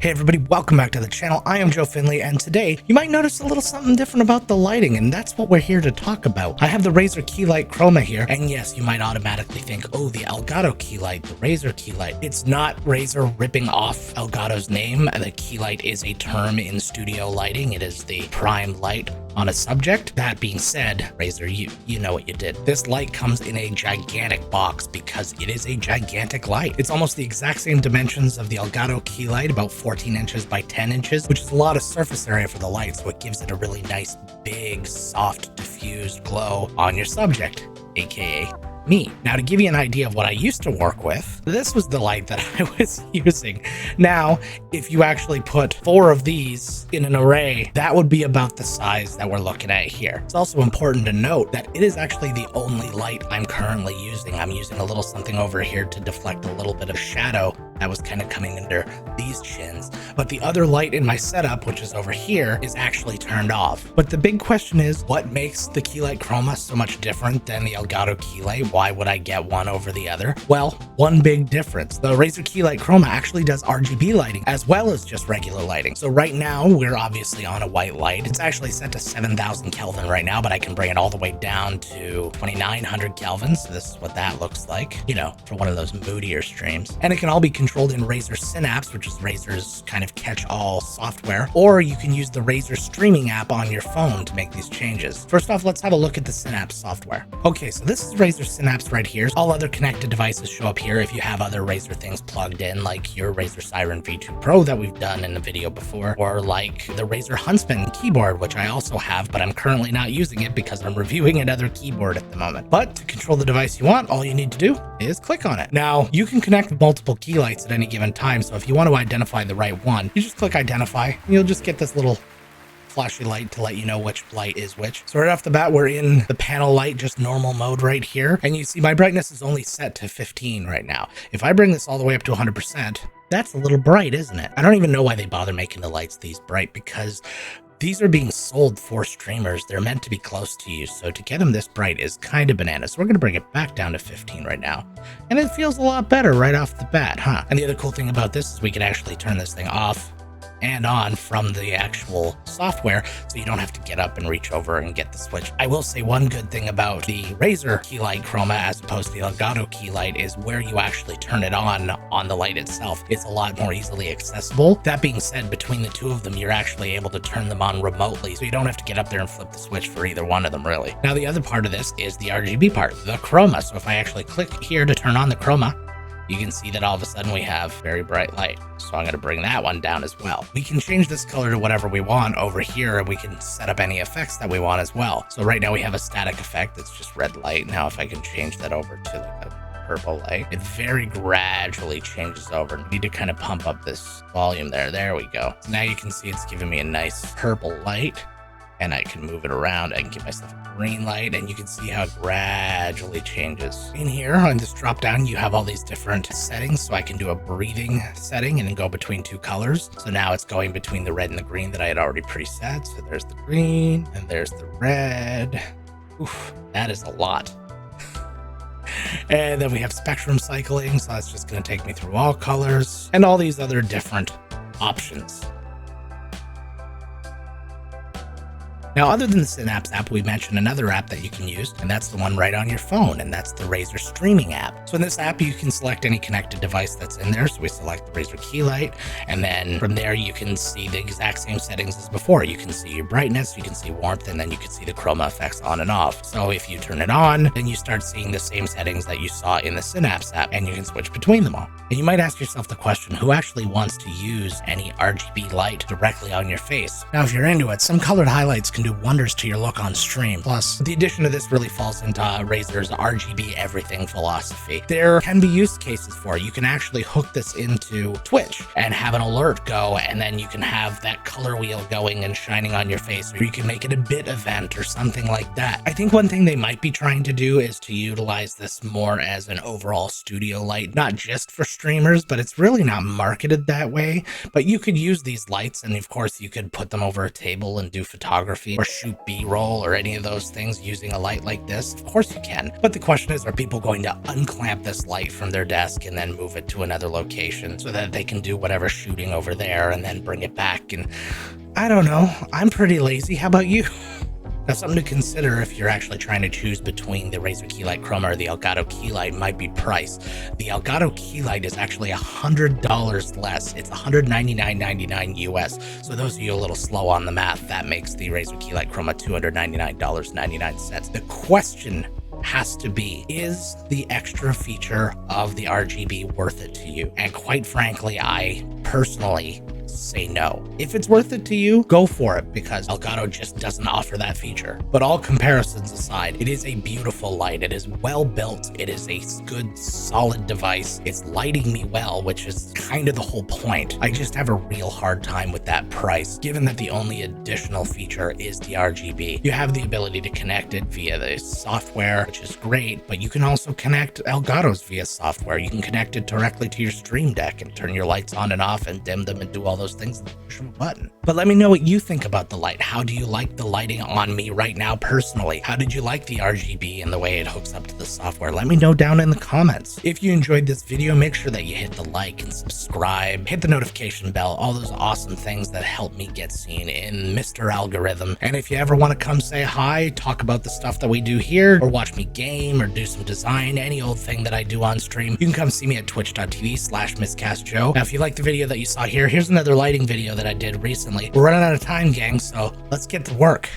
Hey everybody, welcome back to the channel. I am Joe Finley, and today you might notice a little something different about the lighting, and that's what we're here to talk about. I have the Razer Key Light Chroma here, and yes, you might automatically think, oh, the Elgato Key Light, the Razer Key Light. It's not Razer ripping off Elgato's name. The Key Light is a term in studio lighting. It is the prime light on a subject. That being said, Razer, you know what you did. This light comes in a gigantic box because it is a gigantic light. It's almost the exact same dimensions of the Elgato Key Light, about 14 inches by 10 inches, which is a lot of surface area for the light, so it gives it a really nice, big, soft, diffused glow on your subject, aka me. Now, to give you an idea of what I used to work with, this was the light that I was using. Now, if you actually put 4 of these in an array, that would be about the size that we're looking at here. It's also important to note that it is actually the only light I'm currently using. I'm using a little something over here to deflect a little bit of shadow that was kind of coming under these chins. But the other light in my setup, which is over here, is actually turned off. But the big question is, what makes the Key Light Chroma so much different than the Elgato Key Light? Why would I get one over the other? Well, one big difference. The Razer Key Light Chroma actually does RGB lighting as well as just regular lighting. So right now, we're obviously on a white light. It's actually set to 7,000 Kelvin right now, but I can bring it all the way down to 2,900 Kelvin. So this is what that looks like, you know, for one of those moodier streams. And it can all be controlled in Razer Synapse, which is Razer's kind of catch-all software, or you can use the Razer streaming app on your phone to make these changes. First off, let's have a look at the Synapse software. Okay, so this is Razer Synapse right here. All other connected devices show up here if you have other Razer things plugged in, like your Razer Siren V2 Pro that we've done in a video before, or like the Razer Huntsman keyboard, which I also have, but I'm currently not using it because I'm reviewing another keyboard at the moment. But to control the device you want, all you need to do is click on it. Now, you can connect multiple key lights at any given time, so if you want to identify the right one, you just click identify, and you'll just get this little flashy light to let you know which light is which. So right off the bat, we're in the panel light, just normal mode right here. And you see my brightness is only set to 15 right now. If I bring this all the way up to 100%, that's a little bright, isn't it? I don't even know why they bother making the lights these bright, because these are being sold for streamers. They're meant to be close to you, so to get them this bright is kind of bananas. So we're going to bring it back down to 15 right now, and it feels a lot better right off the bat, huh? And the other cool thing about this is we can actually turn this thing off and on from the actual software, so you don't have to get up and reach over and get the switch. I will say one good thing about the Razer Key Light Chroma as opposed to the Elgato Key Light is where you actually turn it on the light itself. It's a lot more easily accessible. That being said, between the two of them, you're actually able to turn them on remotely, so you don't have to get up there and flip the switch for either one of them, really. Now, the other part of this is the RGB part, the chroma. So if I actually click here to turn on the chroma, you can see that all of a sudden we have very bright light. So I'm going to bring that one down as well. We can change this color to whatever we want over here, and we can set up any effects that we want as well. So right now we have a static effect that's just red light. Now if I can change that over to like a purple light, it very gradually changes over. I need to kind of pump up this volume there. There we go. So now you can see it's giving me a nice purple light, and I can move it around. I can give myself a green light, and you can see how it gradually changes. In here on this drop down, you have all these different settings. So I can do a breathing setting and then go between 2 colors. So now it's going between the red and the green that I had already preset. So there's the green and there's the red. Oof, that is a lot. And then we have spectrum cycling. So that's just going to take me through all colors and all these other different options. Now, other than the Synapse app, we mentioned another app that you can use, and that's the one right on your phone, and that's the Razer streaming app. So in this app, you can select any connected device that's in there. So we select the Razer Key Light, and then from there, you can see the exact same settings as before. You can see your brightness, you can see warmth, and then you can see the chroma effects on and off. So if you turn it on, then you start seeing the same settings that you saw in the Synapse app, and you can switch between them all. And you might ask yourself the question, who actually wants to use any RGB light directly on your face? Now, if you're into it, some colored highlights can do wonders to your look on stream. Plus, the addition of this really falls into Razer's RGB everything philosophy. There can be use cases for it. You can actually hook this into Twitch and have an alert go, and then you can have that color wheel going and shining on your face, or you can make it a bit event or something like that. I think one thing they might be trying to do is to utilize this more as an overall studio light, not just for streamers, but it's really not marketed that way. But you could use these lights, and of course you could put them over a table and do photography photography or shoot B-roll or any of those things using a light like this? Of course you can. But the question is, are people going to unclamp this light from their desk and then move it to another location so that they can do whatever shooting over there and then bring it back? And I don't know. I'm pretty lazy. How about you? Now, something to consider if you're actually trying to choose between the Razer Key Light Chroma or the Elgato Key Light might be price. The Elgato Key Light is actually $100 less. It's $199.99 US. So those of you a little slow on the math, that makes the Razer Key Light Chroma $299.99. The question has to be, is the extra feature of the RGB worth it to you? And quite frankly, I personally say no. If it's worth it to you, go for it, because Elgato just doesn't offer that feature. But all comparisons aside, it is a beautiful light. It is well built. It is a good, solid device. It's lighting me well, which is kind of the whole point. I just have a real hard time with that price, given that the only additional feature is the RGB. You have the ability to connect it via the software, which is great, but you can also connect Elgato's via software. You can connect it directly to your Stream Deck and turn your lights on and off and dim them and do all those things with the push of a button. But let me know what you think about the light. How do you like the lighting on me right now personally? How did you like the RGB and the way it hooks up to the software? Let me know down in the comments. If you enjoyed this video, make sure that you hit the like and subscribe, hit the notification bell, all those awesome things that help me get seen in Mr. Algorithm. And if you ever want to come say hi, talk about the stuff that we do here, or watch me game, or do some design, any old thing that I do on stream, you can come see me at twitch.tv/MiscastJoe. Now, if you like the video that you saw here, here's another lighting video that I did recently. We're running out of time, gang, so let's get to work.